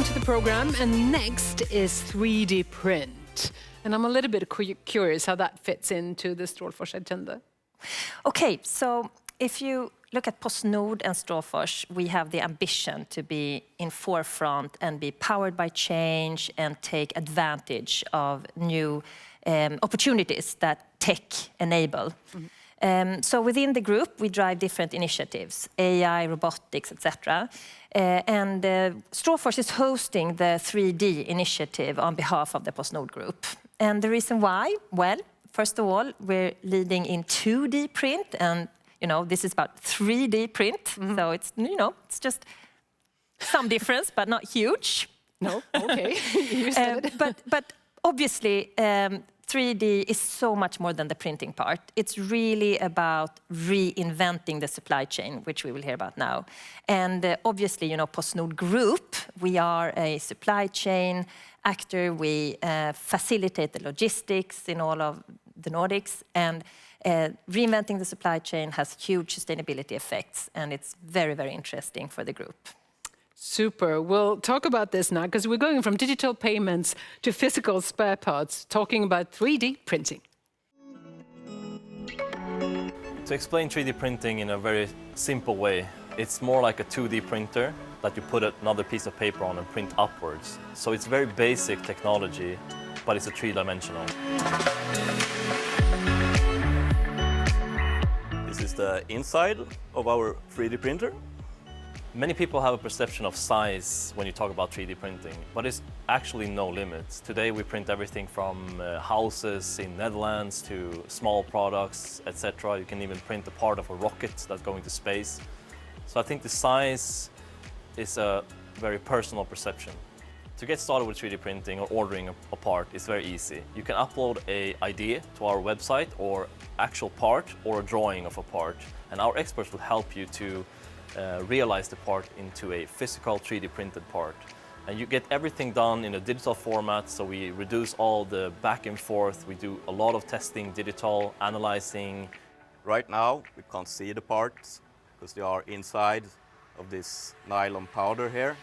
to the program, and next is 3D print. And I'm a little bit curious how that fits into the Strålfors agenda. Okay, so if you look at PostNord and Strålfors, we have the ambition to be in forefront and be powered by change and take advantage of new opportunities that tech enable. So within the group, we drive different initiatives, AI, robotics, etc. And Strålfors is hosting the 3D initiative on behalf of the PostNord Group. And the reason why? Well, first of all, we're leading in 2D print, and this is about 3D print. So it's it's just some difference, but not huge. No, okay, you said it. But obviously, 3D is so much more than the printing part. It's really about reinventing the supply chain, which we will hear about now. And obviously, PostNord Group, we are a supply chain actor. We facilitate the logistics in all of the Nordics. And reinventing the supply chain has huge sustainability effects. And it's very, very interesting for the group. Super. We'll talk about this now, because we're going from digital payments to physical spare parts, talking about 3D printing. To explain 3D printing in a very simple way, it's more like a 2D printer that you put another piece of paper on and print upwards. So it's very basic technology, but it's a three-dimensional. This is the inside of our 3D printer. Many people have a perception of size when you talk about 3D printing, but it's actually no limits. Today we print everything from houses in Netherlands to small products, etc. You can even print a part of a rocket that's going to space. So I think the size is a very personal perception. To get started with 3D printing or ordering a part is very easy. You can upload an idea to our website, or actual part, or a drawing of a part, and our experts will help you to realize the part into a physical 3D printed part. And you get everything done in a digital format, so we reduce all the back and forth. We do a lot of testing, digital, analyzing. Right now, we can't see the parts because they are inside of this nylon powder here.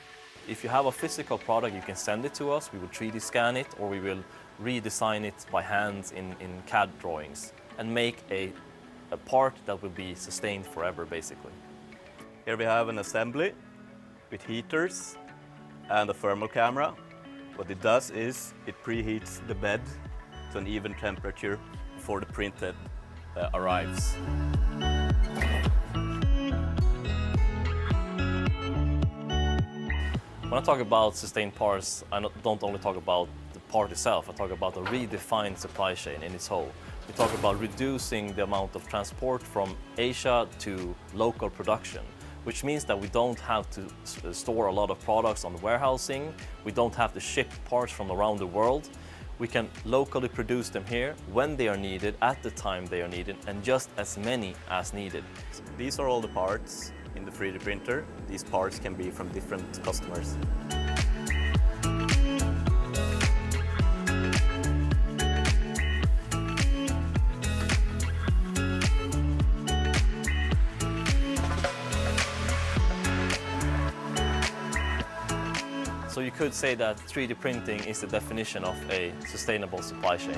If you have a physical product, you can send it to us. We will 3D scan it, or we will redesign it by hand in CAD drawings and make a part that will be sustained forever, basically. Here we have an assembly with heaters and a thermal camera. What it does is it preheats the bed to an even temperature before the printed arrives. When I talk about sustained parts, I don't only talk about the part itself, I talk about a redefined supply chain in its whole. We talk about reducing the amount of transport from Asia to local production, which means that we don't have to store a lot of products on the warehousing. We don't have to ship parts from around the world. We can locally produce them here when they are needed, at the time they are needed, and just as many as needed. So these are all the parts in the 3D printer. These parts can be from different customers. So you could say that 3D printing is the definition of a sustainable supply chain.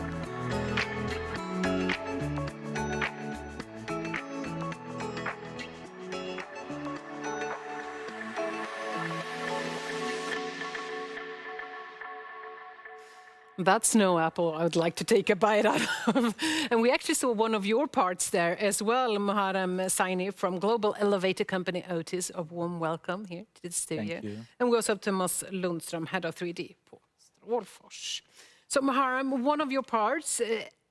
That's no apple I would like to take a bite out of. And we actually saw one of your parts there as well, Muharrem Saini from global elevator company Otis. A warm welcome here to the studio. Thank you. And we also have Thomas Lundström, head of 3D på Strålfors. So Muharrem, one of your parts,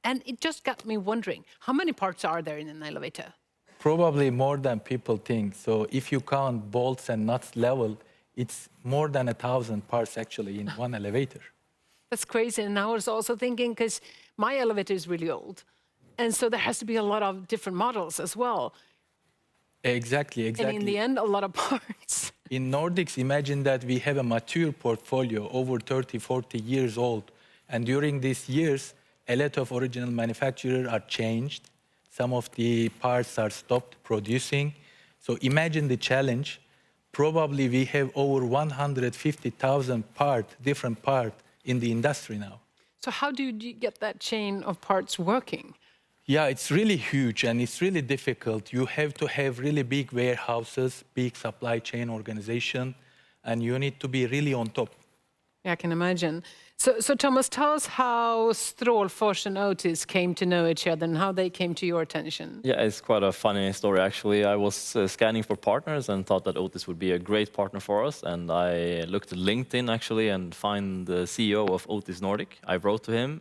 and it just got me wondering, how many parts are there in an elevator? Probably more than people think. So if you count bolts and nuts level, it's more than 1,000 parts actually in one elevator. That's crazy. And I was also thinking, because my elevator is really old, and so there has to be a lot of different models as well. Exactly. And in the end, a lot of parts. In Nordics, imagine that we have a mature portfolio over 30, 40 years old. And during these years, a lot of original manufacturers are changed. Some of the parts are stopped producing. So imagine the challenge. probably we have over 150,000 different parts in the industry now. So how do you get that chain of parts working? Yeah, it's really huge and it's really difficult. You have to have really big warehouses, big supply chain organization, and you need to be really on top. Yeah, I can imagine. So Thomas, tell us how Strålfors and Otis came to know each other and how they came to your attention. Yeah, it's quite a funny story actually. I was scanning for partners and thought that Otis would be a great partner for us. And I looked at LinkedIn actually and find the CEO of Otis Nordic. I wrote to him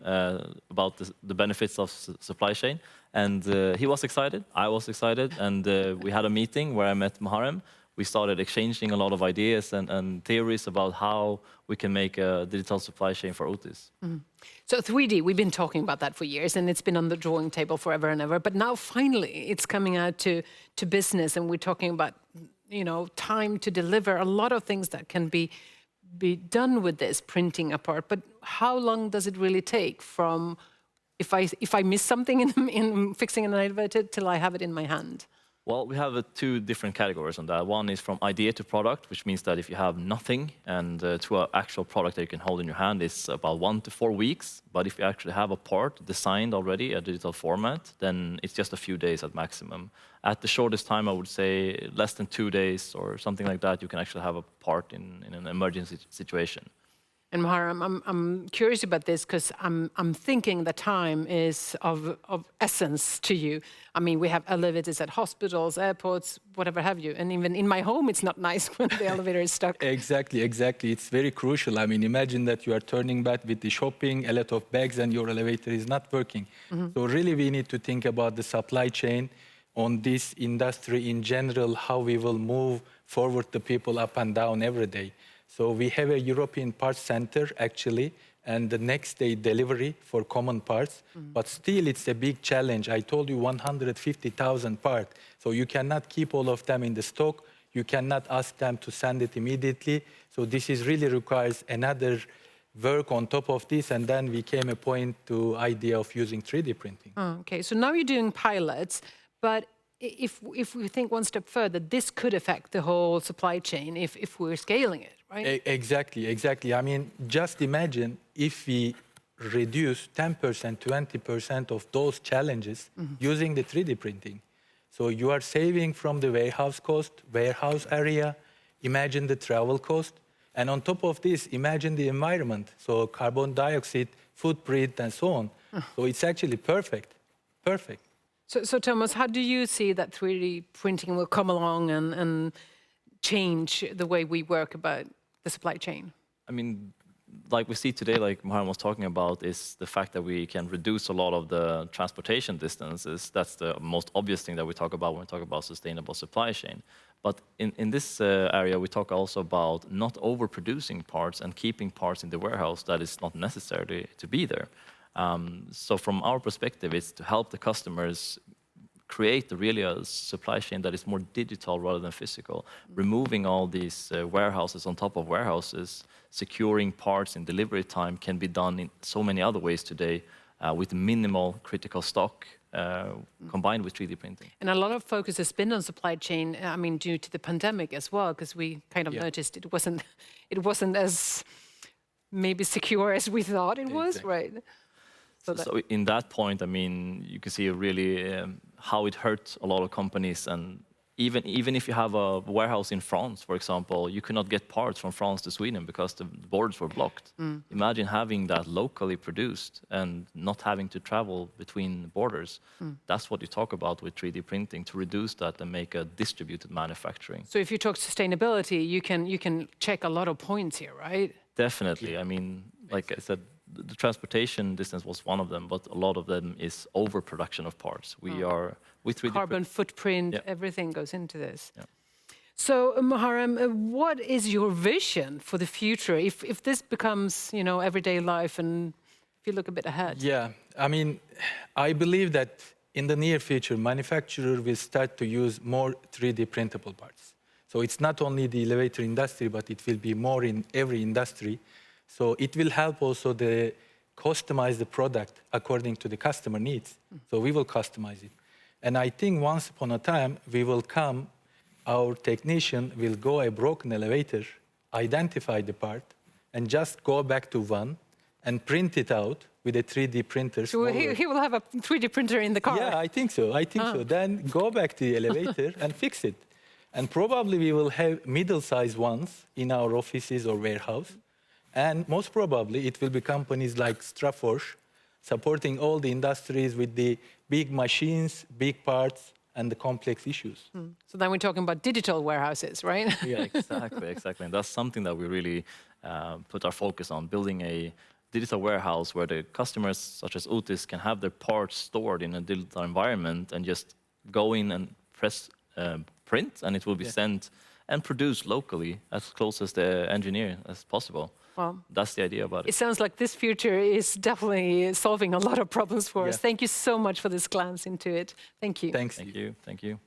about the benefits of supply chain. And he was excited, I was excited. And we had a meeting where I met Muharrem. We started exchanging a lot of ideas and theories about how we can make a digital supply chain for Otis. Mm. So 3D, we've been talking about that for years, and it's been on the drawing table forever and ever. But now finally, it's coming out to business, and we're talking about, you know, time to deliver a lot of things that can be done with this printing a part. But how long does it really take from if I miss something in fixing an elevator till I have it in my hand? Well, we have two different categories on that. One is from idea to product, which means that if you have nothing and to an actual product that you can hold in your hand, it's about 1 to 4 weeks. But if you actually have a part designed already, a digital format, then it's just a few days at maximum. At the shortest time, I would say less than 2 days or something like that, you can actually have a part in an emergency situation. And Muharrem, I'm curious about this because I'm thinking the time is of essence to you. I mean, we have elevators at hospitals, airports, whatever have you. And even in my home, it's not nice when the elevator is stuck. Exactly. It's very crucial. I mean, imagine that you are turning back with the shopping, a lot of bags, and your elevator is not working. Mm-hmm. So really, we need to think about the supply chain on this industry in general, how we will move forward the people up and down every day. So we have a European parts center, actually, and the next day delivery for common parts. But still, it's a big challenge. I told you 150,000 parts. So you cannot keep all of them in the stock. You cannot ask them to send it immediately. So this is really requires another work on top of this. And then we came a point to idea of using 3D printing. Oh, okay, so now you're doing pilots, but if we think one step further, this could affect the whole supply chain if we're scaling it, right? Exactly. I mean, just imagine if we reduce 10%, 20% of those challenges using the 3D printing. So you are saving from the warehouse cost, warehouse area, imagine the travel cost, and on top of this, imagine the environment, so carbon dioxide, footprint, and so on. So it's actually perfect. So Thomas, how do you see that 3D printing will come along and change the way we work about the supply chain? I mean, like we see today, like Muharrem was talking about, is the fact that we can reduce a lot of the transportation distances. That's the most obvious thing that we talk about when we talk about sustainable supply chain. But in this area, we talk also about not overproducing parts and keeping parts in the warehouse that is not necessary to be there. So from our perspective, it's to help the customers create really a supply chain that is more digital rather than physical, removing all these warehouses on top of warehouses, securing parts in delivery time can be done in so many other ways today with minimal critical stock combined with 3D printing. And a lot of focus has been on supply chain, I mean, due to the pandemic as well, because we kind of noticed it wasn't as maybe secure as we thought it was, right? So in that point, I mean, you can see really how it hurt a lot of companies. And even if you have a warehouse in France, for example, you cannot get parts from France to Sweden because the borders were blocked. Imagine having that locally produced and not having to travel between borders. That's what you talk about with 3D printing, to reduce that and make a distributed manufacturing. So if you talk sustainability, you can check a lot of points here, right? Definitely. I mean, like I said, the transportation distance was one of them, but a lot of them is overproduction of parts. We are with 3D carbon footprint, everything goes into this. Yeah. So Muharrem, what is your vision for the future if this becomes, you know, everyday life and if you look a bit ahead? Yeah, I mean, I believe that in the near future, manufacturers will start to use more 3D printable parts. So it's not only the elevator industry, but it will be more in every industry. So it will help also to customize the product according to the customer needs. So we will customize it. And I think once upon a time, we will come our technician will go a broken elevator, identify the part, and just go back to one and print it out with a 3D printer. So he will have a 3D printer in the car? Yeah, I think so. I think so. Then go back to the elevator and fix it. And probably we will have middle-sized ones in our offices or warehouse. And most probably it will be companies like Strafforge supporting all the industries with the big machines, big parts, and the complex issues. So then we're talking about digital warehouses, right? Yeah, Exactly. And that's something that we really put our focus on, building a digital warehouse where the customers, such as Otis, can have their parts stored in a digital environment and just go in and press print, and it will be sent and produced locally as close as the engineer as possible. Well, that's the idea about it. It sounds like this future is definitely solving a lot of problems for us. Thank you so much for this glance into it. Thank you. Thanks. Thank you.